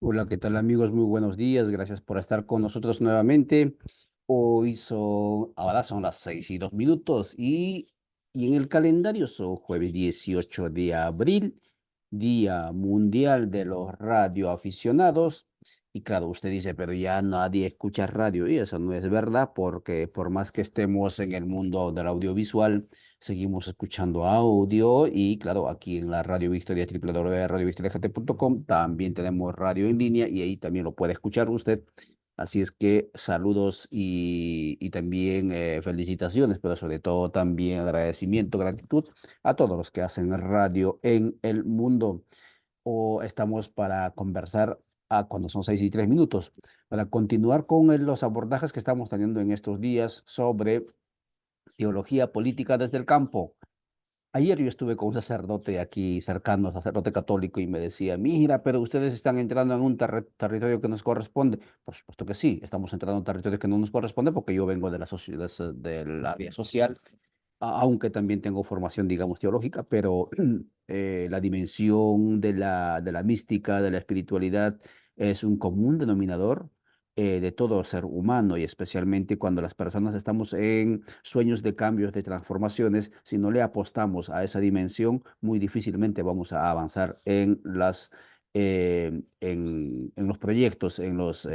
Hola, ¿qué tal amigos? Muy buenos días. Gracias por estar con nosotros nuevamente. Ahora son las 6:02 y en el calendario son jueves 18 de abril, Día Mundial de los Radioaficionados. Y claro, usted dice, pero ya nadie escucha radio y eso no es verdad porque por más que estemos en el mundo del audiovisual, seguimos escuchando audio y claro, aquí en la Radio Victoria, www.radiovictoriagt.com, también tenemos radio en línea y ahí también lo puede escuchar usted. Así es que saludos y también felicitaciones, pero sobre todo también agradecimiento, gratitud a todos los que hacen radio en el mundo. O estamos para conversar cuando son 6:03, para continuar con los abordajes que estamos teniendo en estos días sobre teología política desde el campo. Ayer yo estuve con un sacerdote aquí cercano, sacerdote católico, y me decía, mira, pero ustedes están entrando en un territorio que nos corresponde. Por supuesto que sí, estamos entrando en un territorio que no nos corresponde porque yo vengo de la del área social, aunque también tengo formación, digamos, teológica, pero la dimensión de la mística, de la espiritualidad, es un común denominador de todo ser humano y especialmente cuando las personas estamos en sueños de cambios, de transformaciones, si no le apostamos a esa dimensión, muy difícilmente vamos a avanzar en los proyectos, en las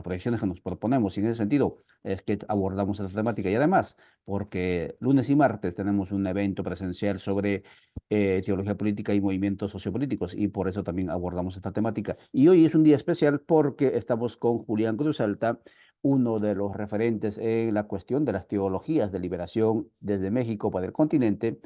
proyecciones que nos proponemos. Y en ese sentido es que abordamos esta temática. Y además, porque lunes y martes tenemos un evento presencial sobre teología política y movimientos sociopolíticos, y por eso también abordamos esta temática. Y hoy es un día especial porque estamos con Julián Cruz Alta, uno de los referentes en la cuestión de las teologías de liberación desde México para el continente,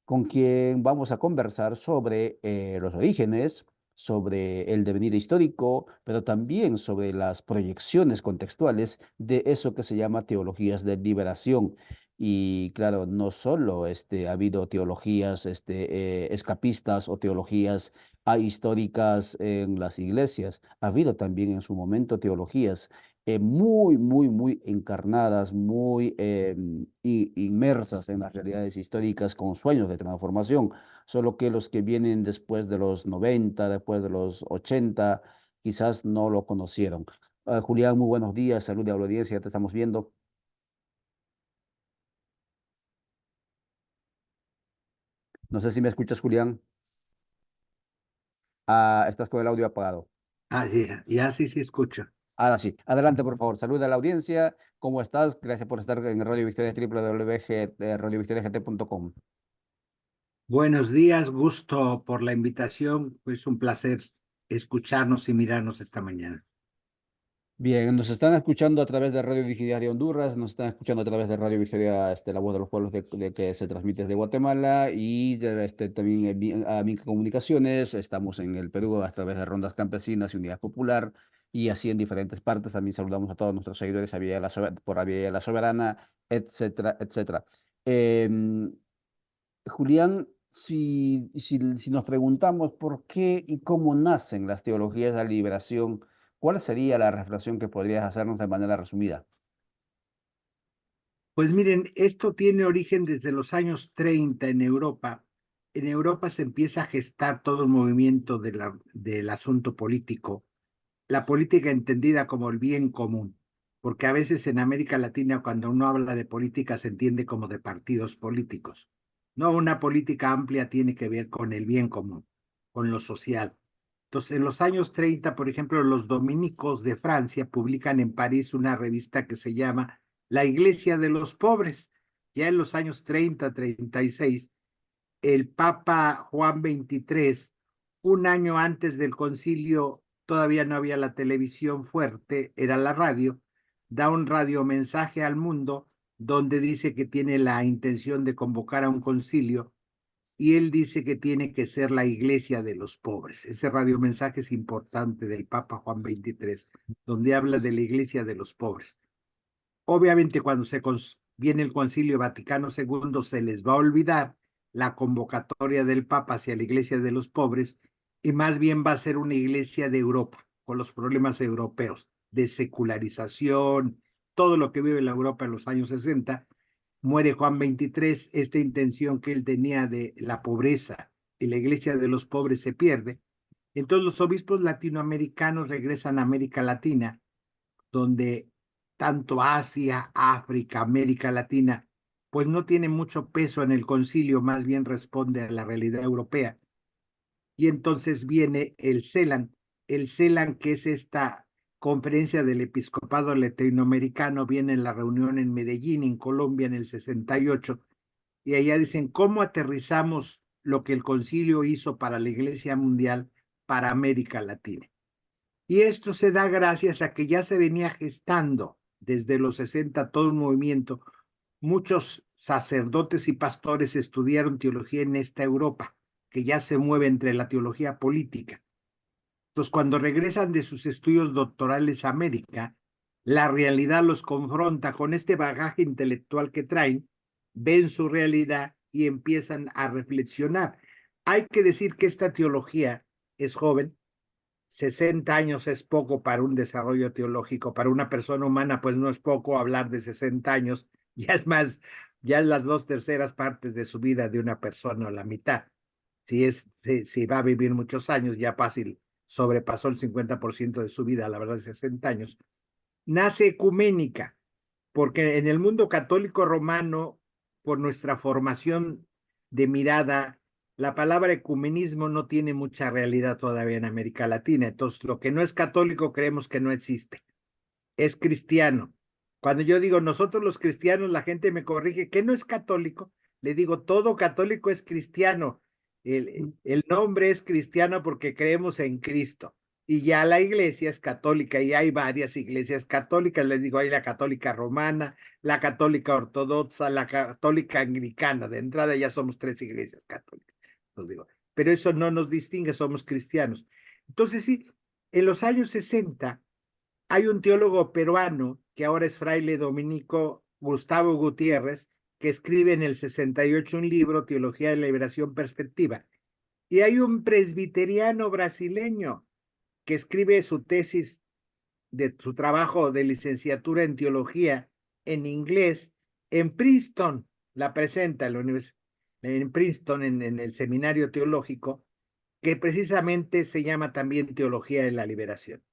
con quien vamos a conversar sobre los orígenes, sobre el devenir histórico, pero también sobre las proyecciones contextuales de eso que se llama teologías de liberación. Y claro, no solo ha habido teologías escapistas o teologías ahistóricas en las iglesias, ha habido también en su momento teologías muy encarnadas, muy inmersas en las realidades históricas con sueños de transformación, solo que los que vienen después de los 90, después de los 80, quizás no lo conocieron. Julián, muy buenos días, salud a la audiencia, ya te estamos viendo. No sé si me escuchas, Julián. Estás con el audio apagado. Ah, ya sí, sí escucho. Ahora sí, adelante, por favor. Saluda a la audiencia. ¿Cómo estás? Gracias por estar en Radio Victoria, www.radiovictoriagt.com. Buenos días, gusto por la invitación. Pues un placer escucharnos y mirarnos esta mañana. Bien, nos están escuchando a través de Radio Digital Honduras, nos están escuchando a través de Radio Victoria, La Voz de los Pueblos, que se transmite desde Guatemala, y también a Minca Comunicaciones. Estamos en el Perú a través de Rondas Campesinas y Unidad Popular, y así en diferentes partes. También saludamos a todos nuestros seguidores por Vía La Soberana, etcétera, etcétera. Em, Julián, si nos preguntamos por qué y cómo nacen las teologías de la liberación, ¿cuál sería la reflexión que podrías hacernos de manera resumida? Pues miren, esto tiene origen desde los años 30 en Europa. En Europa se empieza a gestar todo el movimiento del asunto político, la política entendida como el bien común, porque a veces en América Latina cuando uno habla de política se entiende como de partidos políticos. No, una política amplia tiene que ver con el bien común, con lo social. Entonces, en los años 30, por ejemplo, los dominicos de Francia publican en París una revista que se llama La Iglesia de los Pobres. Ya en los años 30, 36, el Papa Juan XXIII, un año antes del concilio, todavía no había la televisión fuerte, era la radio, da un radiomensaje al mundo donde dice que tiene la intención de convocar a un concilio y él dice que tiene que ser la iglesia de los pobres. Ese radiomensaje es importante del Papa Juan XXIII, donde habla de la iglesia de los pobres. Obviamente, cuando viene el Concilio Vaticano II, se les va a olvidar la convocatoria del Papa hacia la Iglesia de los pobres y más bien va a ser una iglesia de Europa, con los problemas europeos de secularización, todo lo que vive la Europa en los años 60. Muere Juan XXIII, esta intención que él tenía de la pobreza y la iglesia de los pobres se pierde Entonces los obispos latinoamericanos regresan a América Latina, donde tanto Asia, África, América Latina, pues no tiene mucho peso en el concilio, más bien responde a la realidad europea. Y entonces viene el CELAN, que es esta conferencia del episcopado latinoamericano, viene en la reunión en Medellín, en Colombia, en el 68, y allá dicen, ¿cómo aterrizamos lo que el concilio hizo para la Iglesia Mundial para América Latina? Y esto se da gracias a que ya se venía gestando desde los 60 todo un movimiento. Muchos sacerdotes y pastores estudiaron teología en esta Europa, que ya se mueve entre la teología política. Entonces, cuando regresan de sus estudios doctorales a América, la realidad los confronta con este bagaje intelectual que traen, ven su realidad y empiezan a reflexionar. Hay que decir que esta teología es joven, 60 años es poco para un desarrollo teológico, para una persona humana, pues no es poco hablar de 60 años, ya es más, ya es las 2/3 partes de su vida de una persona o la mitad. Si va a vivir muchos años, ya fácil sobrepasó el 50% de su vida, la verdad, de 60 años. Nace ecuménica, porque en el mundo católico romano, por nuestra formación de mirada, la palabra ecumenismo no tiene mucha realidad todavía en América Latina. Entonces, lo que no es católico creemos que no existe. Es cristiano. Cuando yo digo nosotros los cristianos, la gente me corrige que no es católico. Le digo, todo católico es cristiano. El nombre es cristiano porque creemos en Cristo. Y ya la iglesia es católica y hay varias iglesias católicas. Les digo, hay la católica romana, la católica ortodoxa, la católica anglicana. De entrada ya somos 3 iglesias católicas. Entonces digo, pero eso no nos distingue, somos cristianos. Entonces sí, en los años 60 hay un teólogo peruano que ahora es fraile dominico, Gustavo Gutiérrez, que escribe en el 68 un libro, Teología de la Liberación Perspectiva. Y hay un presbiteriano brasileño que escribe su tesis de su trabajo de licenciatura en teología en inglés en Princeton, la presenta en la en Princeton, en el seminario teológico, que precisamente se llama también Teología de la Liberación.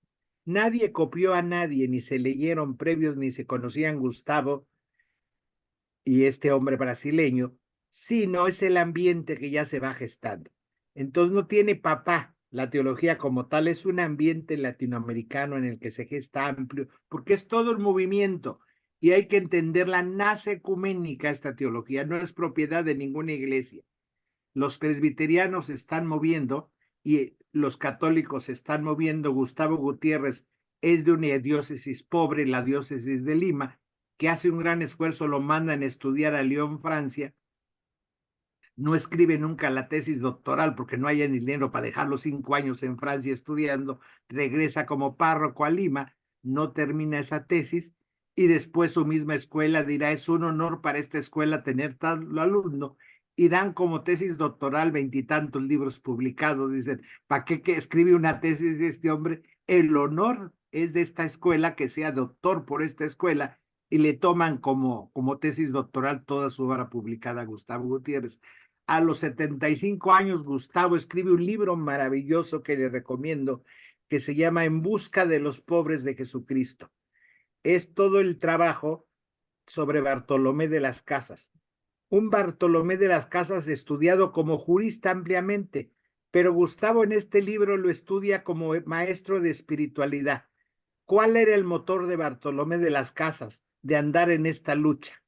Nadie copió a nadie, ni se leyeron previos, ni se conocían Gustavo y este hombre brasileño, sino es el ambiente que ya se va gestando. Entonces no tiene papá. La teología como tal es un ambiente latinoamericano en el que se gesta amplio, porque es todo el movimiento y hay que entenderla, nace ecuménica esta teología, no es propiedad de ninguna iglesia. Los presbiterianos se están moviendo y los católicos se están moviendo. Gustavo Gutiérrez es de una diócesis pobre, la diócesis de Lima, que hace un gran esfuerzo, lo mandan a estudiar a Lyon, Francia. No escribe nunca la tesis doctoral porque no hay dinero para dejar los 5 años en Francia estudiando. Regresa como párroco a Lima, no termina esa tesis y después su misma escuela dirá, es un honor para esta escuela tener tal alumno, y dan como tesis doctoral 20 y tantos libros publicados. Dicen, ¿para qué escribe una tesis de este hombre? El honor es de esta escuela, que sea doctor por esta escuela, y le toman como tesis doctoral toda su obra publicada a Gustavo Gutiérrez. A los 75 años, Gustavo escribe un libro maravilloso que le recomiendo, que se llama En busca de los pobres de Jesucristo. Es todo el trabajo sobre Bartolomé de las Casas. Un Bartolomé de las Casas estudiado como jurista ampliamente, pero Gustavo en este libro lo estudia como maestro de espiritualidad. ¿Cuál era el motor de Bartolomé de las Casas de andar en esta lucha?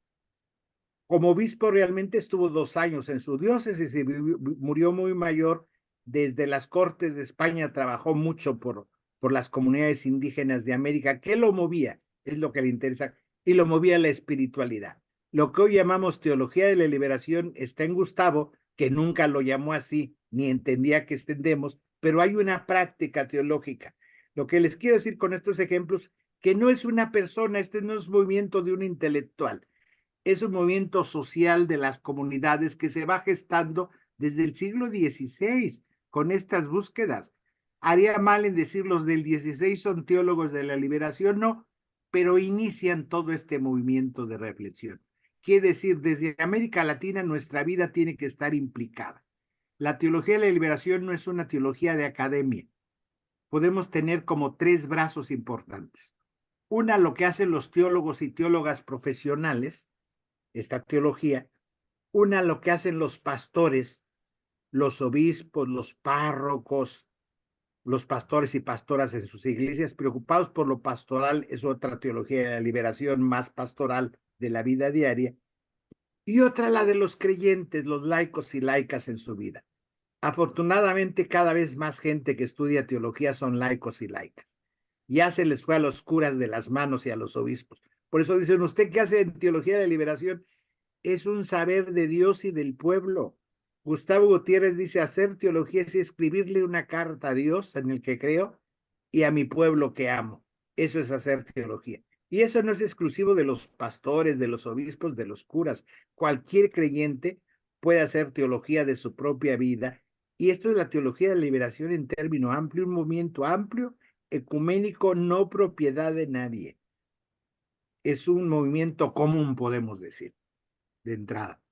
Como obispo realmente estuvo 2 años en su diócesis y murió muy mayor. Desde las Cortes de España trabajó mucho por las comunidades indígenas de América. ¿Qué lo movía? Es lo que le interesa. Y lo movía la espiritualidad. Lo que hoy llamamos teología de la liberación está en Gustavo, que nunca lo llamó así, ni entendía que extendemos, pero hay una práctica teológica. Lo que les quiero decir con estos ejemplos, que no es una persona, este no es movimiento de un intelectual, es un movimiento social de las comunidades que se va gestando desde el siglo XVI con estas búsquedas. Haría mal en decir los del XVI son teólogos de la liberación, no, pero inician todo este movimiento de reflexión. Quiere decir, desde América Latina nuestra vida tiene que estar implicada. La teología de la liberación no es una teología de academia. Podemos tener como tres brazos importantes. Una, lo que hacen los teólogos y teólogas profesionales, esta teología. Una, lo que hacen los pastores, los obispos, los párrocos, los pastores y pastoras en sus iglesias, preocupados por lo pastoral, es otra teología de la liberación más pastoral de la vida diaria. Y otra, la de los creyentes, los laicos y laicas en su vida. Afortunadamente, cada vez más gente que estudia teología son laicos y laicas. Ya se les fue a los curas de las manos y a los obispos. Por eso dicen, ¿usted qué hace en teología de la liberación? Es un saber de Dios y del pueblo. Gustavo Gutiérrez dice, hacer teología es escribirle una carta a Dios en el que creo y a mi pueblo que amo. Eso es hacer teología. Y eso no es exclusivo de los pastores, de los obispos, de los curas. Cualquier creyente puede hacer teología de su propia vida. Y esto es la teología de la liberación en término amplio, un movimiento amplio, ecuménico, no propiedad de nadie. Es un movimiento común, podemos decir, de entrada.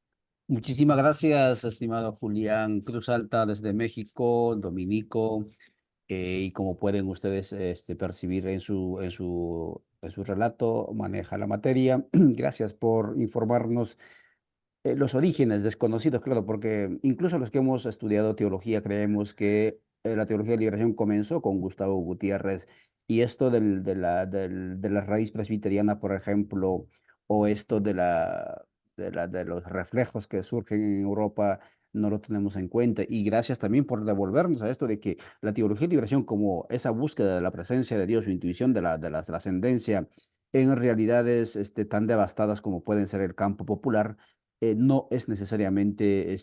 Muchísimas gracias, estimado Julián Cruz Alta desde México, Dominico. Y como pueden ustedes percibir en su relato, maneja la materia. Gracias por informarnos los orígenes desconocidos, claro, porque incluso los que hemos estudiado teología creemos que la teología de liberación comenzó con Gustavo Gutiérrez y esto de la raíz presbiteriana, por ejemplo, o esto de los reflejos que surgen en Europa, no lo tenemos en cuenta. Y gracias también por devolvernos a esto de que la teología de liberación, como esa búsqueda de la presencia de Dios, su intuición de la trascendencia, en realidades tan devastadas como pueden ser el campo popular, no es necesariamente,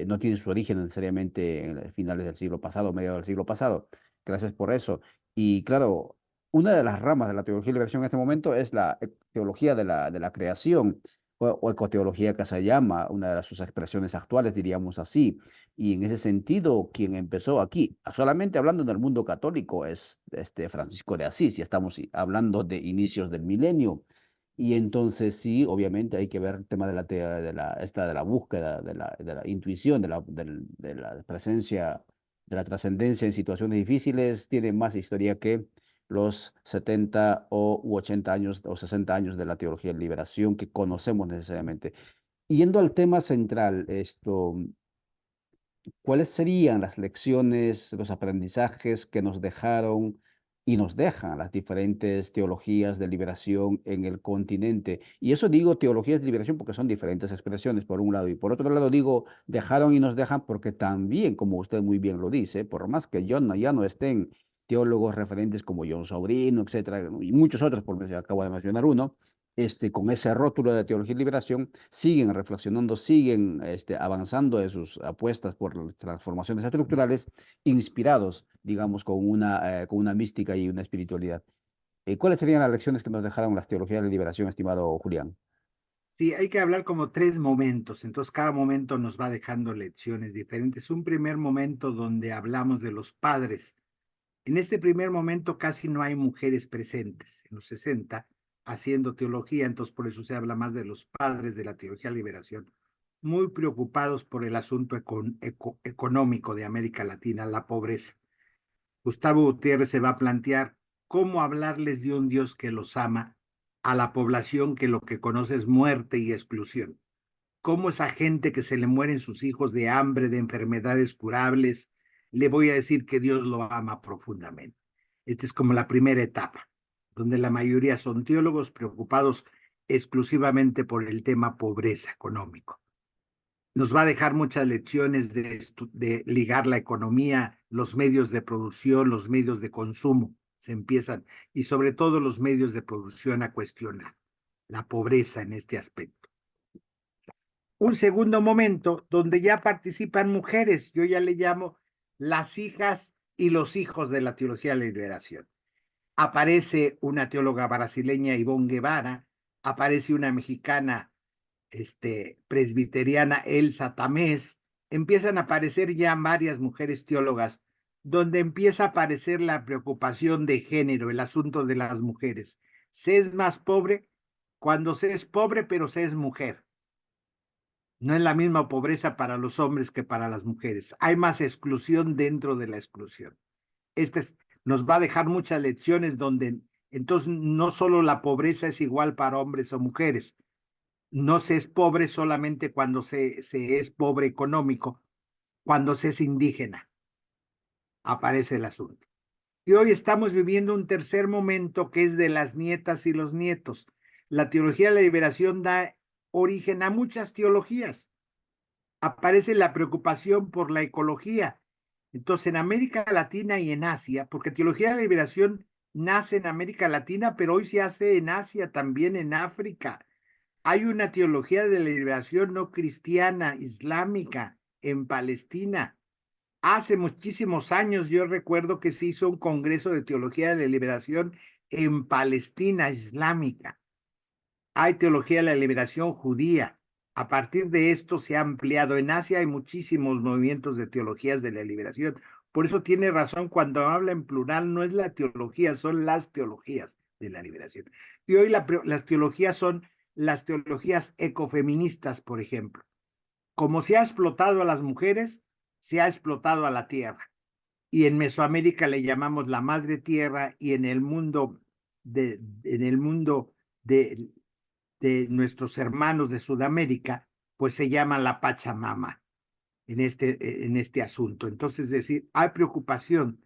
no tiene su origen necesariamente en finales del siglo pasado, mediados del siglo pasado. Gracias por eso. Y claro, una de las ramas de la teología de liberación en este momento es la teología de la creación o ecoteología que se llama, una de sus expresiones actuales, diríamos así. Y en ese sentido, quien empezó aquí, solamente hablando en el mundo católico, es Francisco de Asís, y estamos hablando de inicios del milenio. Y entonces sí, obviamente hay que ver el tema de de la búsqueda, de la intuición, de la presencia, de la trascendencia en situaciones difíciles, tiene más historia que los 70 u 80 años o 60 años de la teología de liberación que conocemos necesariamente. Yendo al tema central, ¿cuáles serían las lecciones, los aprendizajes que nos dejaron y nos dejan las diferentes teologías de liberación en el continente? Y eso digo teologías de liberación porque son diferentes expresiones por un lado y por otro lado digo dejaron y nos dejan porque también, como usted muy bien lo dice, por más que ya no estén teólogos referentes como John Sobrino, etcétera, y muchos otros, porque acabo de mencionar uno, con ese rótulo de teología y liberación, siguen reflexionando, siguen avanzando en sus apuestas por las transformaciones estructurales, inspirados, digamos, con una mística y una espiritualidad. ¿Cuáles serían las lecciones que nos dejaron las teologías de liberación, estimado Julián? Sí, hay que hablar como tres momentos, entonces cada momento nos va dejando lecciones diferentes. Un primer momento donde hablamos de los padres. En este primer momento casi no hay mujeres presentes, en los 60 haciendo teología, entonces por eso se habla más de los padres de la teología de liberación, muy preocupados por el asunto económico de América Latina, la pobreza. Gustavo Gutiérrez se va a plantear cómo hablarles de un Dios que los ama a la población que lo que conoce es muerte y exclusión. Cómo esa gente que se le mueren sus hijos de hambre, de enfermedades curables, le voy a decir que Dios lo ama profundamente. Esta es como la primera etapa, donde la mayoría son teólogos preocupados exclusivamente por el tema pobreza económico. Nos va a dejar muchas lecciones de ligar la economía, los medios de producción, los medios de consumo, se empiezan, y sobre todo los medios de producción a cuestionar la pobreza en este aspecto. Un segundo momento donde ya participan mujeres, yo ya le llamo las hijas y los hijos de la teología de la liberación. Aparece una teóloga brasileña, Ivonne Guevara, aparece una mexicana presbiteriana, Elsa Tamés, empiezan a aparecer ya varias mujeres teólogas, donde empieza a aparecer la preocupación de género, el asunto de las mujeres. Se es más pobre cuando se es pobre, pero se es mujer. No es la misma pobreza para los hombres que para las mujeres. Hay más exclusión dentro de la exclusión. Nos va a dejar muchas lecciones donde entonces no solo la pobreza es igual para hombres o mujeres. No se es pobre solamente cuando se es pobre económico, cuando se es indígena. Aparece el asunto. Y hoy estamos viviendo un tercer momento que es de las nietas y los nietos. La teología de la liberación da origen a muchas teologías. Aparece la preocupación por la ecología. Entonces, en América Latina y en Asia, porque teología de la liberación nace en América Latina, pero hoy se hace en Asia, también en África. Hay una teología de la liberación no cristiana, islámica, en Palestina. Hace muchísimos años yo recuerdo que se hizo un congreso de teología de la liberación en Palestina islámica. Hay teología de la liberación judía. A partir de esto se ha ampliado. En Asia hay muchísimos movimientos de teologías de la liberación. Por eso tiene razón cuando habla en plural, no es la teología, son las teologías de la liberación. Y hoy las teologías son las teologías ecofeministas, por ejemplo. Como se ha explotado a las mujeres, se ha explotado a la tierra. Y en Mesoamérica le llamamos la madre tierra y en el mundo de nuestros hermanos de Sudamérica, pues se llama la Pachamama en este asunto. Entonces, es decir, hay preocupación.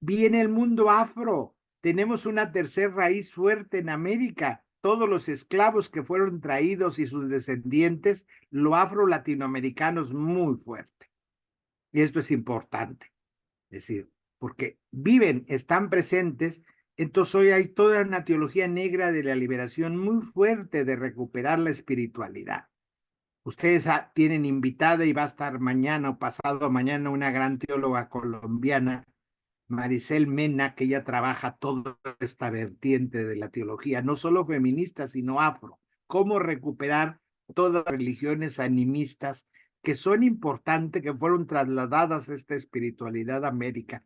Viene el mundo afro. Tenemos una tercera raíz fuerte en América. Todos los esclavos que fueron traídos y sus descendientes, lo afro-latinoamericano es muy fuerte. Y esto es importante. Es decir, porque viven, están presentes, entonces hoy hay toda una teología negra de la liberación muy fuerte de recuperar la espiritualidad. Ustedes tienen invitada y va a estar mañana o pasado mañana una gran teóloga colombiana, Maricel Mena, que ella trabaja toda esta vertiente de la teología, no solo feminista, sino afro. Cómo recuperar todas las religiones animistas que son importantes, que fueron trasladadas a esta espiritualidad a América.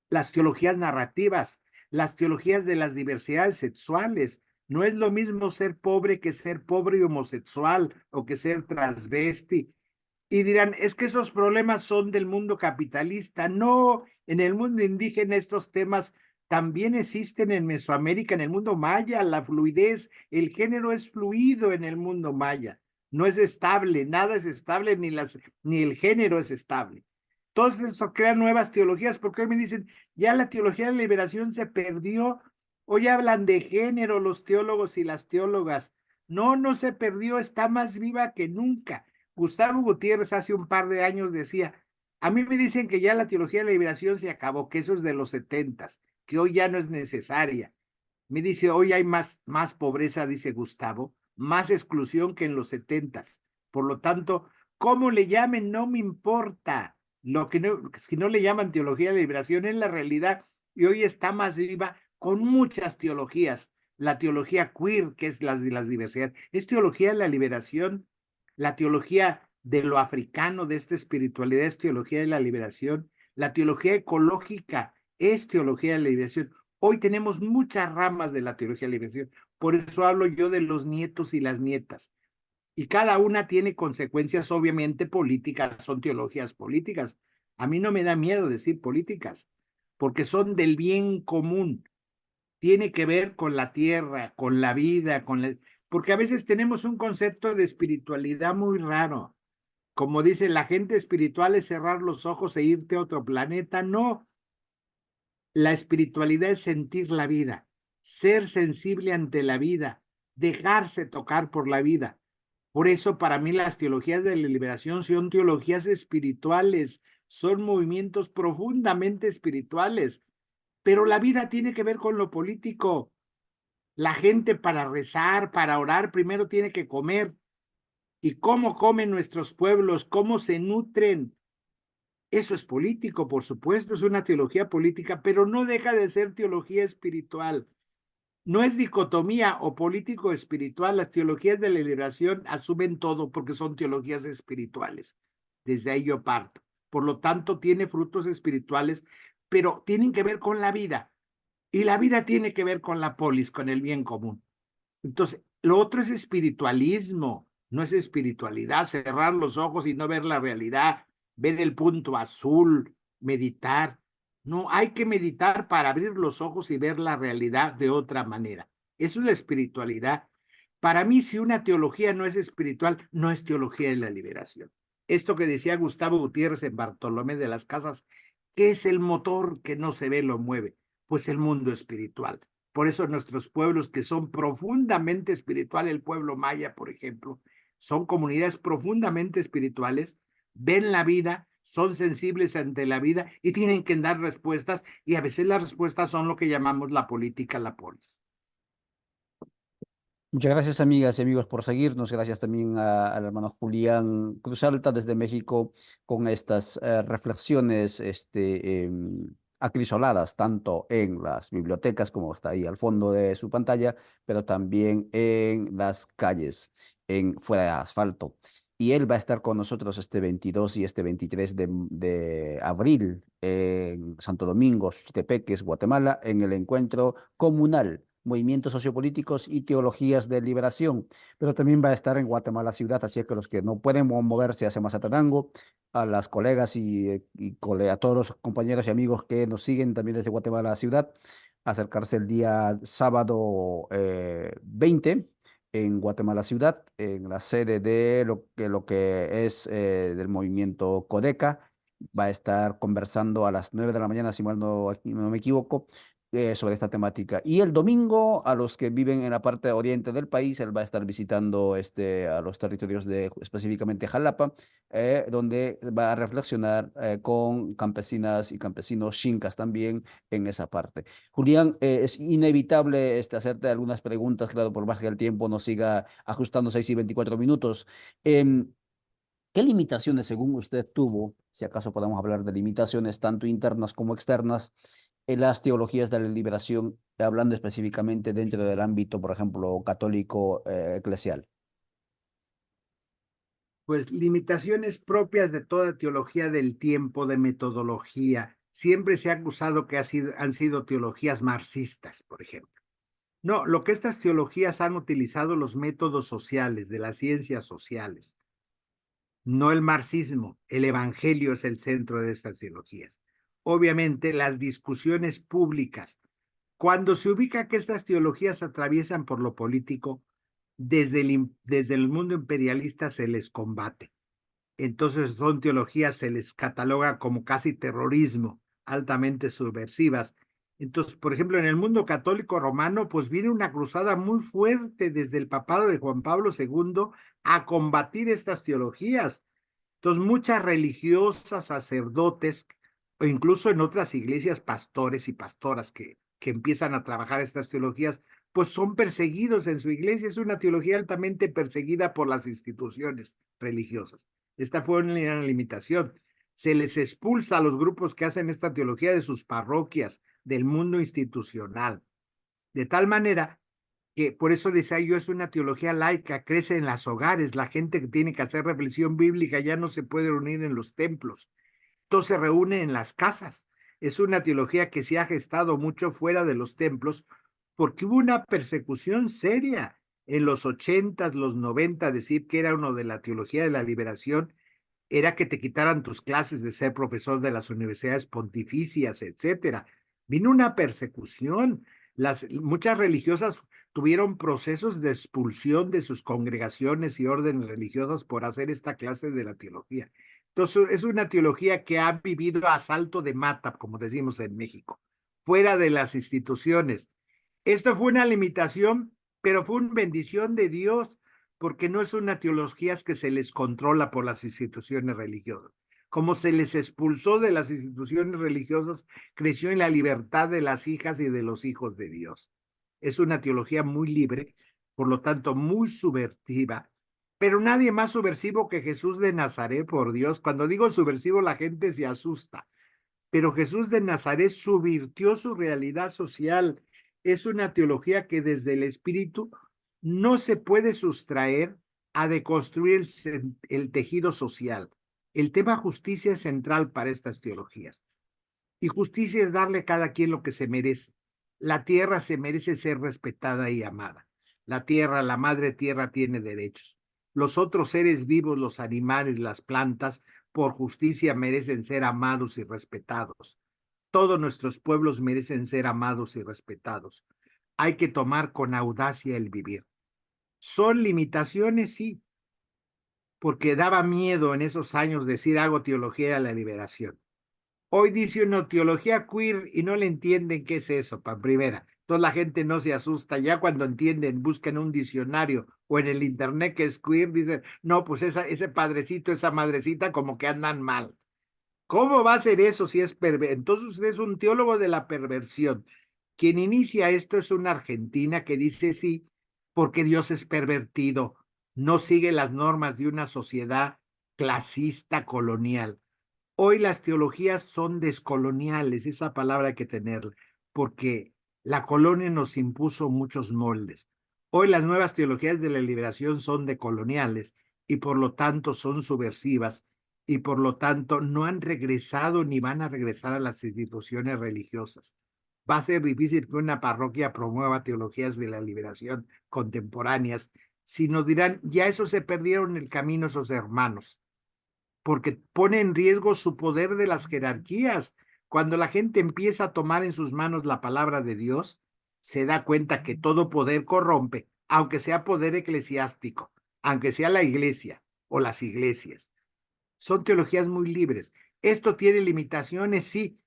Las teologías narrativas, las teologías de las diversidades sexuales. No es lo mismo ser pobre que ser pobre y homosexual o que ser transvesti. Y dirán, es que esos problemas son del mundo capitalista. No, en el mundo indígena estos temas también existen en Mesoamérica, en el mundo maya, la fluidez, el género es fluido en el mundo maya. No es estable, nada es estable, ni el género es estable. Entonces esto crea nuevas teologías, porque hoy me dicen, ya la teología de la liberación se perdió, hoy hablan de género los teólogos y las teólogas. No, no se perdió, está más viva que nunca. Gustavo Gutiérrez hace un par de años decía, a mí me dicen que ya la teología de la liberación se acabó, que eso es de los 70s, que hoy ya no es necesaria. Me dice, hoy hay más pobreza, dice Gustavo, más exclusión que en los 70s. Por lo tanto, ¿cómo le llamen? No me importa. Lo que no, si no le llaman teología de la liberación es la realidad y hoy está más viva con muchas teologías. La teología queer, que es las de las diversidades, es teología de la liberación. La teología de lo africano, de esta espiritualidad, es teología de la liberación. La teología ecológica es teología de la liberación. Hoy tenemos muchas ramas de la teología de la liberación. Por eso hablo yo de los nietos y las nietas. Y cada una tiene consecuencias obviamente políticas, son teologías políticas. A mí no me da miedo decir políticas, porque son del bien común. Tiene que ver con la tierra, con la vida, porque a veces tenemos un concepto de espiritualidad muy raro. Como dice, la gente espiritual es cerrar los ojos e irte a otro planeta. No, la espiritualidad es sentir la vida, ser sensible ante la vida, dejarse tocar por la vida. Por eso para mí las teologías de la liberación son teologías espirituales, son movimientos profundamente espirituales, pero la vida tiene que ver con lo político. La gente para rezar, para orar, primero tiene que comer. ¿Y cómo comen nuestros pueblos? ¿Cómo se nutren? Eso es político, por supuesto, es una teología política, pero no deja de ser teología espiritual. No es dicotomía o político espiritual. Las teologías de la liberación asumen todo porque son teologías espirituales. Desde ahí yo parto. Por lo tanto, tiene frutos espirituales, pero tienen que ver con la vida. Y la vida tiene que ver con la polis, con el bien común. Entonces, lo otro es espiritualismo. No es espiritualidad cerrar los ojos y no ver la realidad, ver el punto azul, meditar. No, hay que meditar para abrir los ojos y ver la realidad de otra manera. Eso es la espiritualidad. Para mí, si una teología no es espiritual, no es teología de la liberación. Esto que decía Gustavo Gutiérrez en Bartolomé de las Casas, ¿qué es el motor que no se ve, lo mueve? Pues el mundo espiritual. Por eso nuestros pueblos que son profundamente espirituales, el pueblo maya, por ejemplo, son comunidades profundamente espirituales, ven la vida, son sensibles ante la vida y tienen que dar respuestas, y a veces las respuestas son lo que llamamos la política, la polis. Muchas gracias, amigas y amigos, por seguirnos. Gracias también al hermano Julián Cruz Alta desde México con estas reflexiones acrisoladas, tanto en las bibliotecas, como está ahí al fondo de su pantalla, pero también en las calles, fuera de asfalto. Y él va a estar con nosotros este 22 y este 23 de abril en Santo Domingo, Tepeques, Guatemala, en el encuentro comunal movimientos sociopolíticos y teologías de liberación, pero también va a estar en Guatemala ciudad, así que los que no pueden moverse hacia Mazatenango, a las colegas a todos los compañeros y amigos que nos siguen también desde Guatemala ciudad, acercarse el día sábado 20 en Guatemala ciudad, en la sede de lo que es del movimiento Codeca. Va a estar conversando a las 9 de la mañana, si mal no me equivoco, sobre esta temática. Y el domingo, a los que viven en la parte oriente del país, él va a estar visitando a los territorios de específicamente Jalapa, donde va a reflexionar con campesinas y campesinos xincas también en esa parte. Julián, es inevitable hacerte algunas preguntas, claro, por más que el tiempo nos siga ajustando 6 y 24 minutos. Em, ¿Qué limitaciones, según usted, tuvo, si acaso podemos hablar de limitaciones tanto internas como externas, en las teologías de la liberación, hablando específicamente dentro del ámbito, por ejemplo, católico eclesial? Pues limitaciones propias de toda teología del tiempo, de metodología. Siempre se ha acusado que han sido teologías marxistas, por ejemplo. No, lo que estas teologías han utilizado los métodos sociales, de las ciencias sociales, no el marxismo. El evangelio es el centro de estas teologías. Obviamente, las discusiones públicas. Cuando se ubica que estas teologías atraviesan por lo político, desde el mundo imperialista se les combate. Entonces son teologías, se les cataloga como casi terrorismo, altamente subversivas. Entonces, por ejemplo, en el mundo católico romano, pues viene una cruzada muy fuerte desde el papado de Juan Pablo II a combatir estas teologías. Entonces, muchas religiosas, sacerdotes, o incluso en otras iglesias, pastores y pastoras que empiezan a trabajar estas teologías, pues son perseguidos en su iglesia. Es una teología altamente perseguida por las instituciones religiosas. Esta fue una limitación. Se les expulsa a los grupos que hacen esta teología de sus parroquias, del mundo institucional. De tal manera que por eso decía yo, es una teología laica, crece en los hogares, la gente que tiene que hacer reflexión bíblica ya no se puede reunir en los templos, todo se reúne en las casas. Es una teología que se ha gestado mucho fuera de los templos porque hubo una persecución seria en los 80, los 90, decir que era uno de la teología de la liberación era que te quitaran tus clases de ser profesor de las universidades pontificias, etcétera. Vino una persecución. Muchas religiosas tuvieron procesos de expulsión de sus congregaciones y órdenes religiosas por hacer esta clase de la teología. Entonces, es una teología que ha vivido a salto de mata, como decimos en México, fuera de las instituciones. Esto fue una limitación, pero fue una bendición de Dios, porque no es una teología que se les controla por las instituciones religiosas. Como se les expulsó de las instituciones religiosas, creció en la libertad de las hijas y de los hijos de Dios. Es una teología muy libre, por lo tanto muy subversiva, pero nadie más subversivo que Jesús de Nazaret, por Dios. Cuando digo subversivo, la gente se asusta, pero Jesús de Nazaret subvirtió su realidad social. Es una teología que desde el espíritu no se puede sustraer a deconstruir el tejido social. El tema justicia es central para estas teologías. Y justicia es darle a cada quien lo que se merece. La tierra se merece ser respetada y amada. La tierra, la madre tierra tiene derechos. Los otros seres vivos, los animales, las plantas, por justicia merecen ser amados y respetados. Todos nuestros pueblos merecen ser amados y respetados. Hay que tomar con audacia el vivir. ¿Son limitaciones? Sí, porque daba miedo en esos años decir hago teología de la liberación. Hoy dice uno teología queer y no le entienden qué es eso, para primera. Entonces la gente no se asusta. Ya cuando entienden, buscan un diccionario o en el internet que es queer, dicen, no, pues ese padrecito, esa madrecita, como que andan mal. ¿Cómo va a ser eso si es perverso? Entonces usted es un teólogo de la perversión. Quien inicia esto es una argentina que dice sí, porque Dios es pervertido, no sigue las normas de una sociedad clasista colonial. Hoy las teologías son descoloniales, esa palabra hay que tenerla, porque la colonia nos impuso muchos moldes. Hoy las nuevas teologías de la liberación son decoloniales y por lo tanto son subversivas y por lo tanto no han regresado ni van a regresar a las instituciones religiosas. Va a ser difícil que una parroquia promueva teologías de la liberación contemporáneas, si nos dirán, ya eso se perdieron en el camino esos hermanos porque pone en riesgo su poder de las jerarquías. Cuando la gente empieza a tomar en sus manos la palabra de Dios, se da cuenta que todo poder corrompe, aunque sea poder eclesiástico, aunque sea la iglesia o las iglesias. Son teologías muy libres. Esto tiene limitaciones, sí,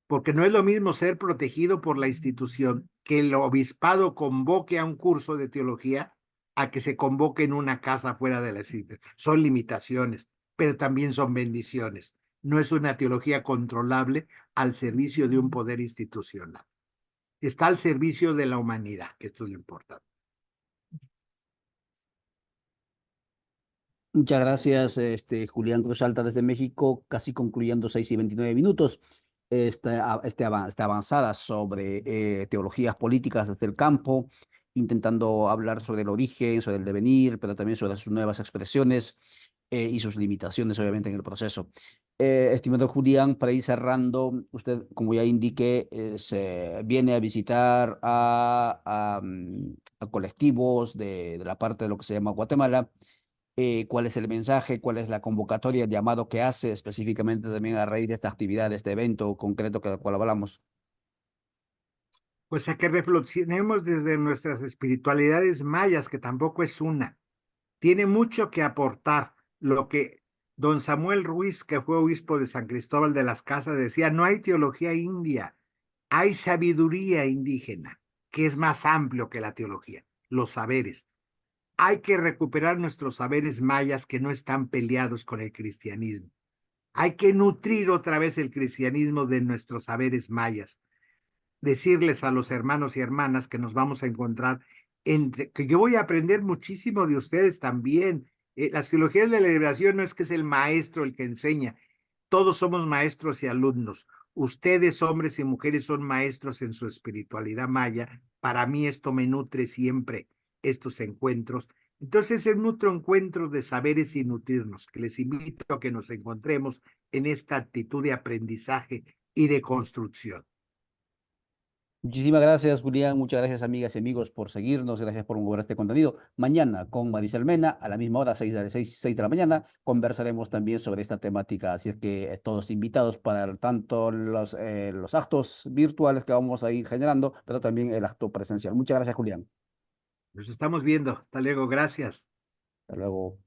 porque no es lo mismo ser protegido por la institución que el obispado convoque a un curso de teología a que se convoque en una casa fuera de la institución. Son limitaciones, pero también son bendiciones. No es una teología controlable al servicio de un poder institucional. Está al servicio de la humanidad, que esto es lo importante. Muchas gracias, Julián Cruz Alta desde México, casi concluyendo 6:29. Esta avanzada sobre teologías políticas desde el campo, intentando hablar sobre el origen, sobre el devenir, pero también sobre sus nuevas expresiones y sus limitaciones, obviamente, en el proceso. Estimado Julián, para ir cerrando, usted, como ya indiqué, se viene a visitar a colectivos de la parte de lo que se llama Guatemala. ¿Cuál es el mensaje? ¿Cuál es la convocatoria, el llamado que hace específicamente también a raíz de esta actividad, de este evento concreto del cual hablamos? Pues a que reflexionemos desde nuestras espiritualidades mayas, que tampoco es una. Tiene mucho que aportar lo que don Samuel Ruiz, que fue obispo de San Cristóbal de las Casas, decía, no hay teología india, hay sabiduría indígena, que es más amplio que la teología, los saberes. Hay que recuperar nuestros saberes mayas que no están peleados con el cristianismo. Hay que nutrir otra vez el cristianismo de nuestros saberes mayas. Decirles a los hermanos y hermanas que nos vamos a encontrar, que yo voy a aprender muchísimo de ustedes también. Las teologías de la liberación no es que es el maestro el que enseña, todos somos maestros y alumnos. Ustedes, hombres y mujeres, son maestros en su espiritualidad maya. Para mí esto me nutre siempre, estos encuentros. Entonces es nuestro encuentro de saberes y nutrirnos, que les invito a que nos encontremos en esta actitud de aprendizaje y de construcción. Muchísimas gracias, Julián. Muchas gracias, amigas y amigos, por seguirnos. Gracias por mover este contenido. Mañana con Maricel Mena, a la misma hora, 6 de la mañana, conversaremos también sobre esta temática. Así es que todos invitados para tanto los actos virtuales que vamos a ir generando, pero también el acto presencial. Muchas gracias, Julián. Nos estamos viendo. Hasta luego. Gracias. Hasta luego.